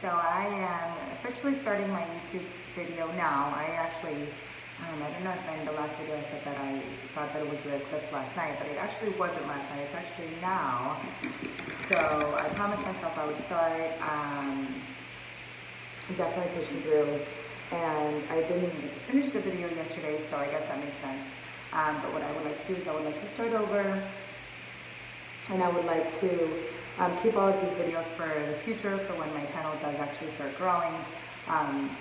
so I am officially starting my YouTube video now. I actually, I don't know if in the last video I said that I thought that it was the eclipse last night, but it actually wasn't last night. It's actually now. So I promised myself I would start definitely pushing through. And I didn't even get to finish the video yesterday, so I guess that makes sense. But what I would like to do is I would like to start over, and I would like to keep all of these videos for the future, for when my channel does actually start growing,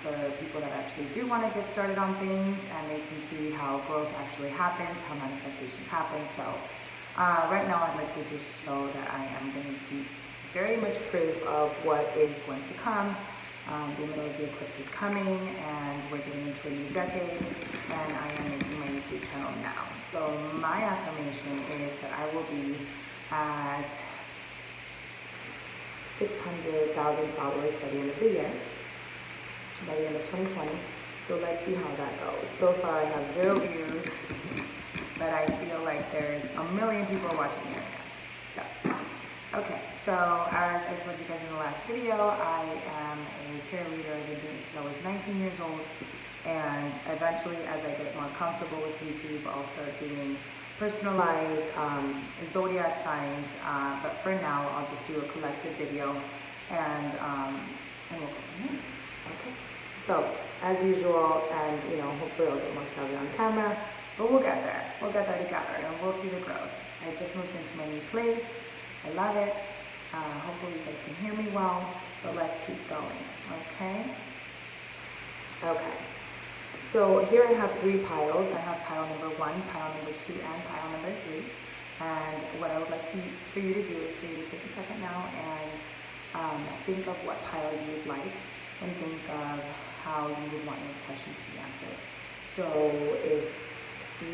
for people that actually do want to get started on things and they can see how growth actually happens, how manifestations happen. So right now I'd like to just show that I am going to be very much proof of what is going to come. The middle of the eclipse is coming and we're getting into a new decade, and I am making my YouTube channel now. So my affirmation is that I will be at 600,000 followers by the end of the year, by the end of 2020. So let's see how that goes. So far I have 0 views, but I feel like there's a million people watching me right now. So, okay, so as I told you guys in the last video, I am a tarot reader. I've been doing this since I was 19 years old, and eventually as I get more comfortable with YouTube, I'll start doing personalized zodiac signs, but for now I'll just do a collective video, and we'll go from there. Okay, so as usual, and hopefully I'll get more savvy on camera, but we'll get there together and we'll see the growth. I just moved into my new place. I love it. Hopefully you guys can hear me well, but let's keep going. Okay. So here I have 3 piles. I have pile number 1, pile number 2, and pile number 3. And what I would like for you to do is for you to take a second now and think of what pile you would like, and think of how you would want your question to be answered. So if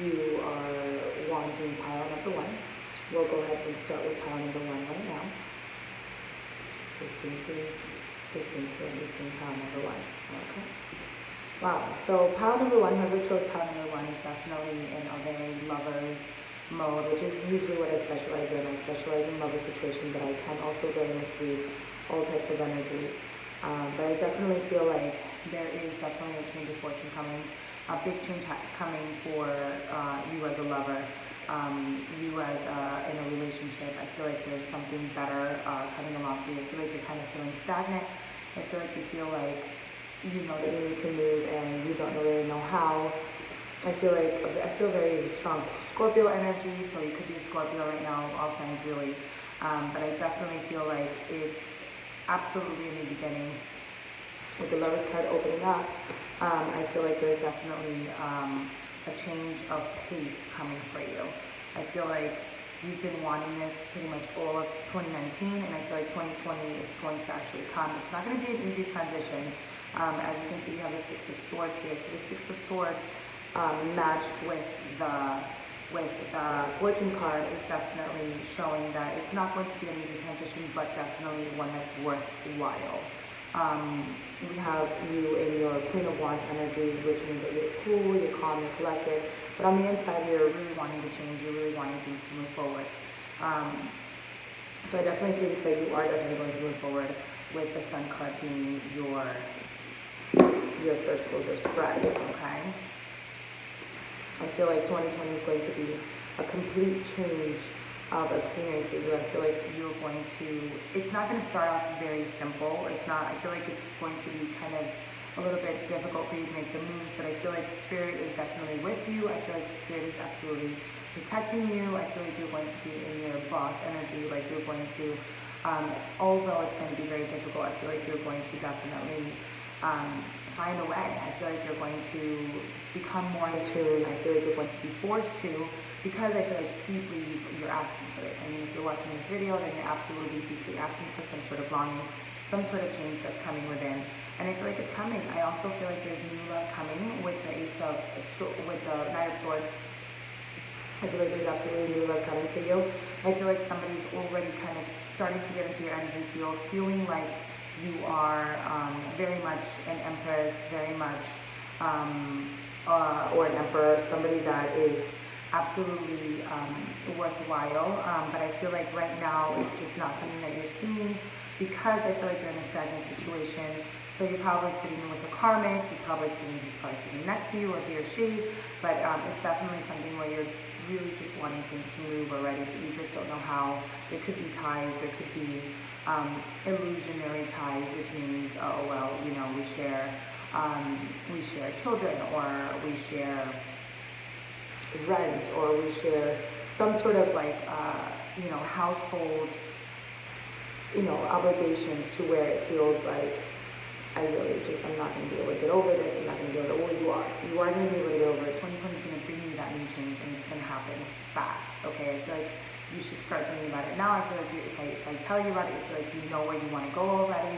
you are wanting pile number 1, we'll go ahead and start with pile number 1 right now. This being 3, this being 2, and this being pile number 1. Okay. Wow, so pile number 1, whoever chose pile number 1 is definitely in a very lover's mode, which is usually what I specialize in. I specialize in lover situation, but I can also very much read all types of energies. But I definitely feel like there is definitely a change of fortune coming, a big change coming for you as a lover, you as in a relationship. I feel like there's something better coming along for you. I feel like you're kind of feeling stagnant. I feel like you feel like you know that you need to move and you don't really know how. I feel very strong Scorpio energy, so you could be a Scorpio right now, all signs really. But I definitely feel like it's absolutely a new beginning. With the Lovers card opening up, I feel like there's definitely a change of pace coming for you. I feel like you've been wanting this pretty much all of 2019, and I feel like 2020 it's going to actually come. It's not going to be an easy transition. As you can see, we have the 6 of Swords here. So the 6 of Swords matched with the Fortune card is definitely showing that it's not going to be an easy transition, but definitely one that's worthwhile. We have you in your Queen of Wands energy, which means that you're cool, you're calm, you're collected, but on the inside you're really wanting to change, you're really wanting things to move forward. So I definitely think that you are definitely going to move forward, with the Sun card being your first closer spread, okay? I feel like 2020 is going to be a complete change of scenery for you. I feel like you're going to, it's not going to start off very simple. I feel like it's going to be kind of a little bit difficult for you to make the moves, but I feel like the Spirit is definitely with you. I feel like the Spirit is absolutely protecting you. I feel like you're going to be in your boss energy, like you're going to, although it's going to be very difficult, I feel like you're going to definitely find a way. I feel like you're going to become more in tune. I feel like you're going to be forced to, because I feel like deeply you're asking for this. I mean, if you're watching this video, then you're absolutely deeply asking for some sort of longing, some sort of change that's coming within. And I feel like it's coming. I also feel like there's new love coming with the with the Knight of Swords. I feel like there's absolutely new love coming for you. I feel like somebody's already kind of starting to get into your energy field, feeling like you are very much an empress, very much, or an emperor, somebody that is absolutely worthwhile. But I feel like right now it's just not something that you're seeing because I feel like you're in a stagnant situation. So you're probably sitting with a karmic, he's probably sitting next to you, or he or she, but it's definitely something where you're really just wanting things to move already, but you just don't know how. There could be ties, there could be illusionary ties, which means, oh well, you know, we share children, or we share rent, or we share some sort of like you know, household, you know, obligations, to where it feels like I'm not going to be able to get over this. I'm not going to be able to, well, you are going to be able to get over it. 2020 is going to bring you that new change, and it's going to happen fast, okay? I feel like you should start thinking about it now. I feel like if I tell you about it, you feel like you know where you want to go already.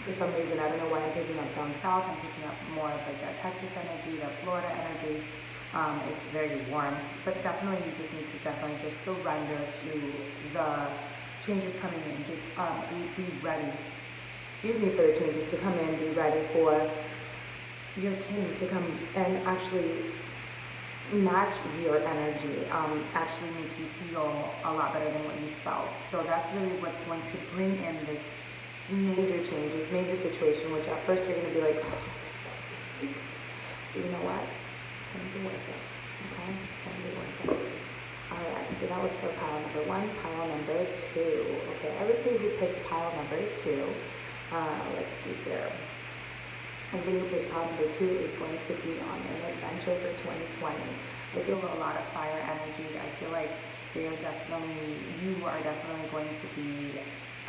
For some reason, I don't know why I'm picking up down south. I'm picking up more of like that Texas energy, that Florida energy. It's very warm, but definitely you just need to just surrender to the changes coming in. Just be ready. Excuse me, for the changes to come in. Be ready for your king to come and actually match your energy, actually make you feel a lot better than what you felt. So that's really what's going to bring in this major changes, major situation, which at first you're going to be like, oh, this sucks. But you know what? It's going to be worth it. Okay? It's going to be worth it. Alright, so that was for pile number 1. Pile number 2. Okay, everybody who picked pile number 2, let's see here. Everybody who picked pile number 2 is going to be on an adventure for 2020. I feel a lot of fire energy. I feel like you are definitely going to be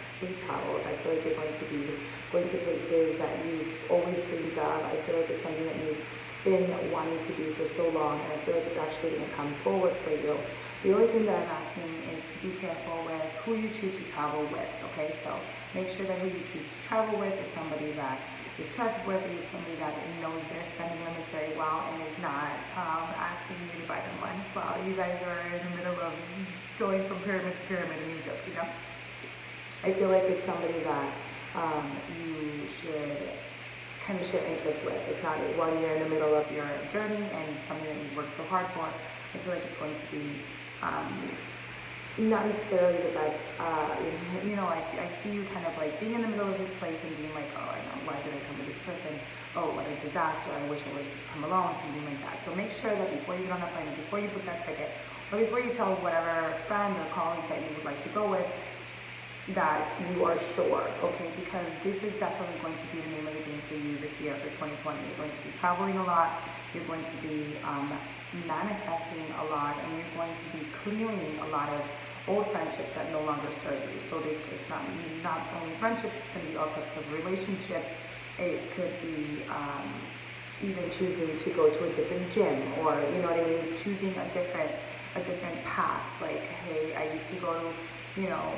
safe travels. I feel like you're going to be going to places that you've always dreamed of. I feel like it's something that you've been wanting to do for so long, and I feel like it's actually going to come forward for you. The only thing that I'm asking is to be careful with who you choose to travel with, okay? So make sure that who you choose to travel with is somebody that is trustworthy, is somebody that knows their spending limits very well, and is not asking you to buy them lunch while you guys are in the middle of going from pyramid to pyramid in Egypt, you know? I feel like it's somebody that you should kind of share interest with. If not, while you're in the middle of your journey and something that you've worked so hard for, I feel like it's going to be not necessarily the best. You know, I see you kind of like being in the middle of this place and being like, oh, I know, why did I come to this person? Oh, what a disaster. I wish I would have just come alone, something like that. So make sure that before you get on the plane, before you book that ticket, or before you tell whatever friend or colleague that you would like to go with, that you are sure, okay? Because this is definitely going to be the name of the game for you this year, for 2020. You're going to be traveling a lot, you're going to be manifesting a lot, and you're going to be clearing a lot of old friendships that no longer serve you. So basically, it's not only friendships, it's going to be all types of relationships. It could be even choosing to go to a different gym, or, you know what I mean, choosing a different path. Like, hey, I used to go to, you know,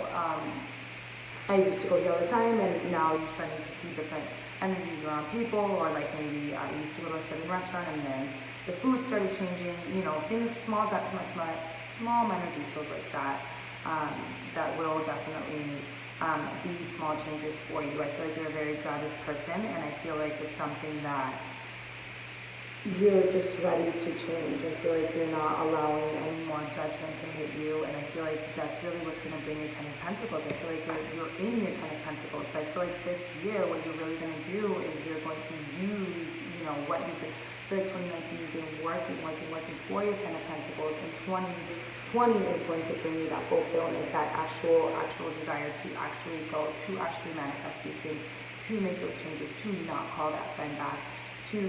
I used to go here all the time, and now you're starting to see different energies around people, or like maybe I used to go to a certain restaurant and then the food started changing, you know, things, small minor details like that, that will definitely be small changes for you. I feel like you're a very grounded person, and I feel like it's something that you're just ready to change. I feel like you're not allowing any more judgment to hit you, and I feel like that's really what's going to bring your Ten of Pentacles. I feel like you're in your Ten of Pentacles, so I feel like this year what you're really going to do is you're going to use, you know, what you've been, I feel like 2019 you've been working for your Ten of Pentacles, and 2020 is going to bring you that fulfillment, that actual desire to actually go, to actually manifest these things, to make those changes, to not call that friend back, to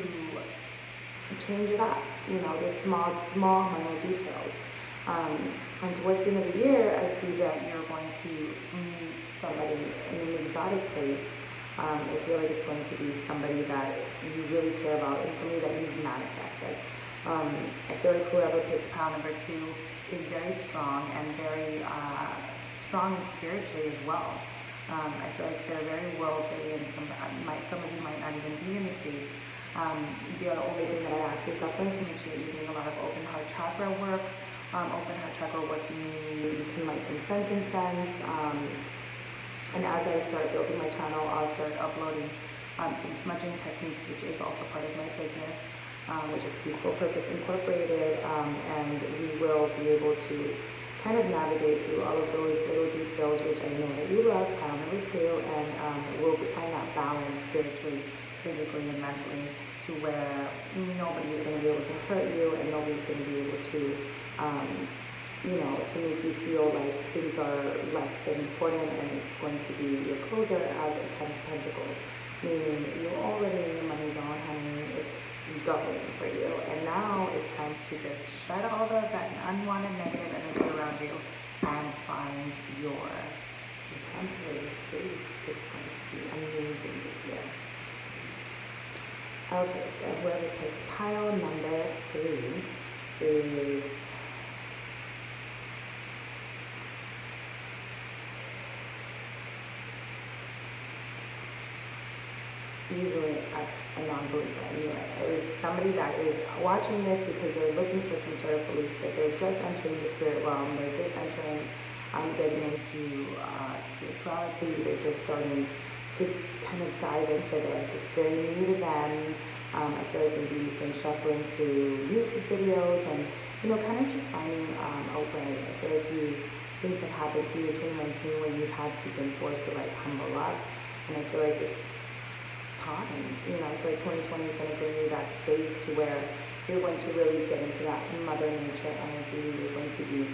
change it up, you know, the small minor details. And towards the end of the year, I see that you're going to meet somebody in an exotic place. I feel like it's going to be somebody that you really care about, and somebody that you've manifested. I feel like whoever picked pile number 2 is very strong, and very strong spiritually as well. I feel like they're very worldly, and some of you might not even be in the States. The only thing that I ask is definitely to make sure that you're doing a lot of open heart chakra work. Open heart chakra work meaning you can light some frankincense. And as I start building my channel, I'll start uploading some smudging techniques, which is also part of my business. which is Peaceful Purpose Incorporated, and we will be able to kind of navigate through all of those little details, which I know that you love, pile number 2, and we'll find that balance spiritually, physically, and mentally, to where nobody is going to be able to hurt you, and nobody's going to be able to, to make you feel like things are less than important, and it's going to be your closer as a 10 of Pentacles, meaning you're already in your money zone, honey. It's going for you, and now it's time to just shed all that unwanted negative energy around you and find your center, your space. It's going to be amazing this year. Okay, so whoever picked pile number 3 is usually a non-believer. Anyway, it was somebody that is watching this because they're looking for some sort of belief, that they're just entering the spirit realm, they're just entering, getting into spirituality, they're just starting to kind of dive into this. It's very new to them. I feel like maybe you've been shuffling through YouTube videos and, kind of just finding a way. I feel like things have happened to you in 2019 where you've had to been forced to humble up, and I feel like it's time. I feel like 2020 is going to bring you that space to where you're going to really get into that Mother Nature energy. You're going to be,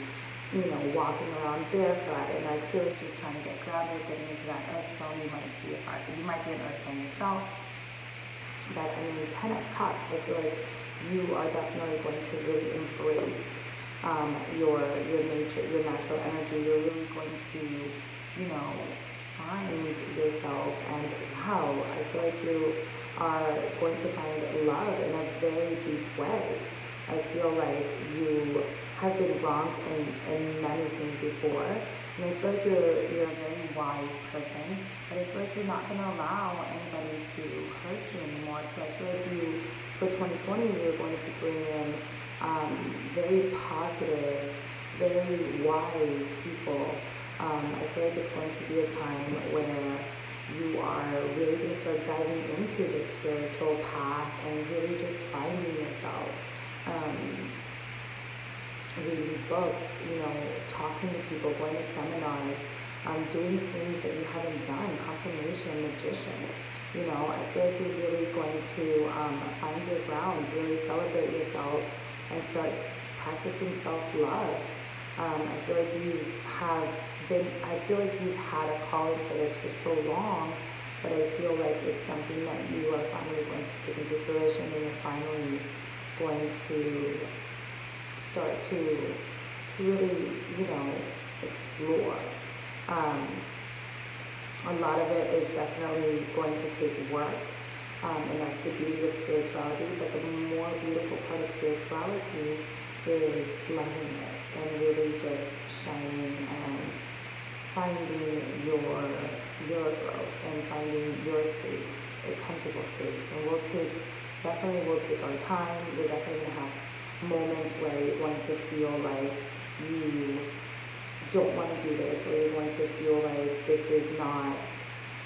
walking around barefoot and really just trying to get grounded, getting into that earth zone. You might be an earth zone yourself. But 10 of Cups, I feel like you are definitely going to really embrace your nature, your natural energy. You're really going to, find yourself, and wow, I feel like you are going to find love in a very deep way. I feel like you have been wronged in many things before, and I feel like you're a very wise person, but I feel like you're not going to allow anybody to hurt you anymore. So I feel like you, for 2020, you're going to bring in very positive, very wise people. I feel like it's going to be a time where you are really going to start diving into this spiritual path and really just finding yourself. Reading books, talking to people, going to seminars, doing things that you haven't done, confirmation, magician. I feel like you're really going to find your ground, really celebrate yourself, and start practicing self-love. I feel like you've had a calling for this for so long, but I feel like it's something that you are finally going to take into fruition, and you're finally going to start to really, explore. A lot of it is definitely going to take work, and that's the beauty of spirituality, but the more beautiful part of spirituality is loving it and really just shining and finding your growth and finding your space, a comfortable space. And we'll take our time. You're definitely going to have moments where you're going to feel like you don't want to do this, or you're going to feel like this is not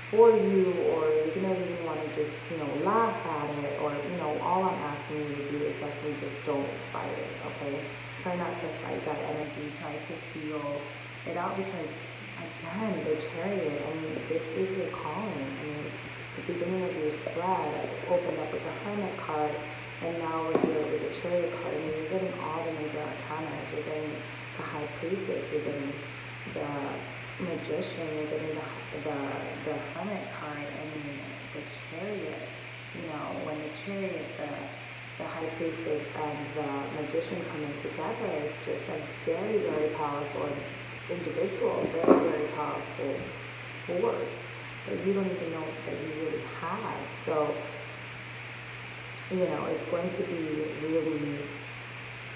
for you, or you're going to even want to just, laugh at it, or, all I'm asking you to do is definitely just don't fight it, okay? Try not to fight that energy. Try to feel it out, because, again, the Chariot, this is your calling. The beginning of your spread opened up with the Hermit card, and now we're here with the Chariot card. You're getting all the major arcana. You're getting the High Priestess, you're getting the Magician, you're getting the Hermit card, the Chariot. When the Chariot, the High Priestess, and the Magician come in together, it's just a very, very powerful individual, very, very powerful force that you don't even know that you really have. So, it's going to be really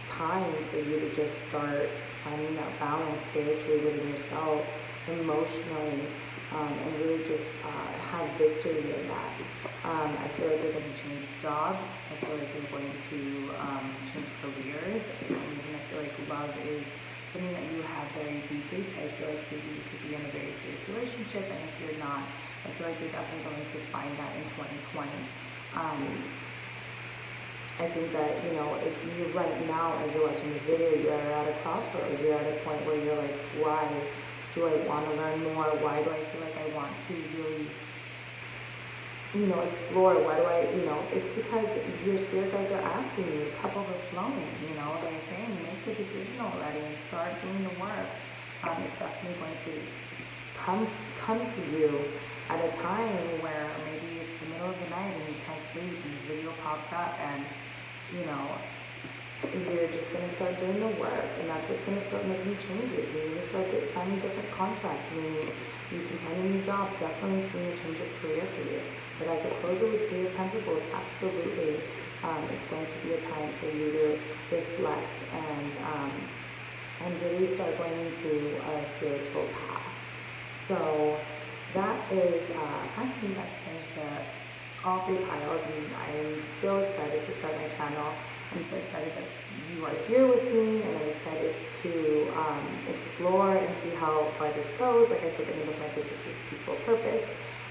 time for you to just start finding that balance spiritually within yourself, emotionally, and really just have victory in that. I feel like you're going to change jobs. I feel like you're going to change careers. For some reason, I feel like love is something that you have very deeply, so I feel like maybe you could be in a very serious relationship, and if you're not, I feel like you're definitely going to find that in 2020. I think that, you know, if you right now, as you're watching this video, you're at a crossroads. You're at a point where you're like, why do I want to learn more? Why do I feel like I want to really, you know, explore? Why do I, you know, it's because your spirit guides are asking you, cup overflowing, you know, they're saying, make the decision already and start doing the work. It's definitely going to come to you at a time where maybe it's the middle of the night and you can't sleep and this video pops up and, you know, you're just going to start doing the work, and that's what's going to start making changes. You're going to start signing different contracts, meaning you can find a new job, definitely seeing a change of career for you. But as a closer with Three of Pentacles, absolutely, it's going to be a time for you to reflect and really start going into a spiritual path. So that is, finally got to finish all three piles, and I am so excited to start my channel. I'm so excited that you are here with me, and I'm excited to explore and see how far this goes. Like I said, the name of my business is Peaceful Purpose.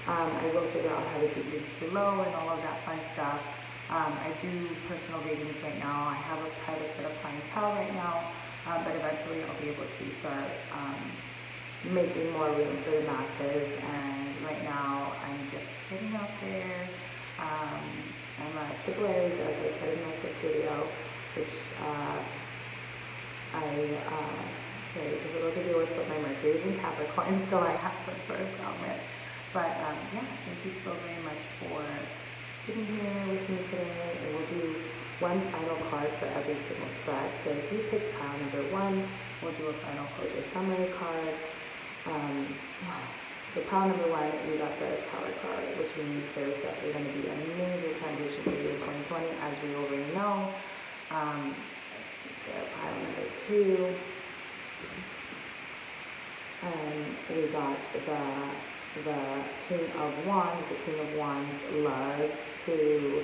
I will figure out how to do links below and all of that fun stuff. I do personal readings right now. I have a private set of clientele right now, but eventually I'll be able to start making more room for the masses. And right now I'm just getting out there. I'm a triple Aries, as I said in my first video, which it's very difficult to deal with, but my Mercury is in Capricorn, so I have some sort of ground with. But yeah, thank you so very much for sitting here with me today, and we'll do one final card for every single spread. So if you picked pile number 1, we'll do a final closure summary card. So pile number 1, you got the Tower card, which means there's definitely going to be a major transition for you in 2020, as we already know. Let's see here, pile number 2. We got the King of Wands. The King of Wands loves to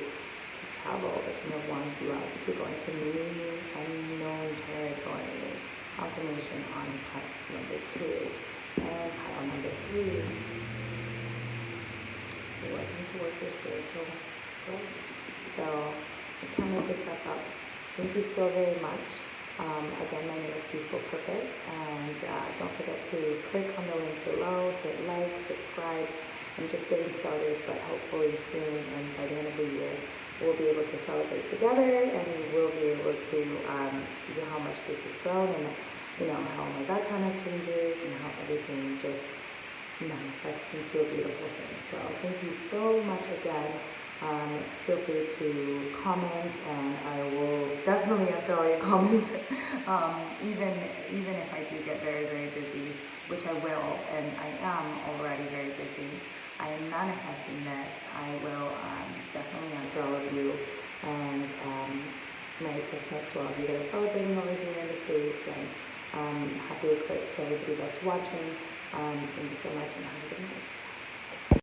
travel. The King of Wands loves to go into new, unknown territory. Confirmation on pile number 2. And pile number 3, working towards your spiritual growth. So I can't make this stuff up. Thank you so very much. Again, my name is Peaceful Purpose, and don't forget to click on the link below, hit like, subscribe. I'm just getting started, but hopefully soon, and by the end of the year, we'll be able to celebrate together, and we'll be able to see how much this has grown, and you know, how my background changes and how everything just manifests into a beautiful thing. So thank you so much again. Feel free to comment, and I will definitely answer all your comments. Even if I do get very, very busy, which I will, and I am already very busy. I am manifesting this. I will definitely answer all of you. And Merry Christmas to all of you that are celebrating over here in the States, and happy eclipse to everybody that's watching. Thank you so much, and have a good night.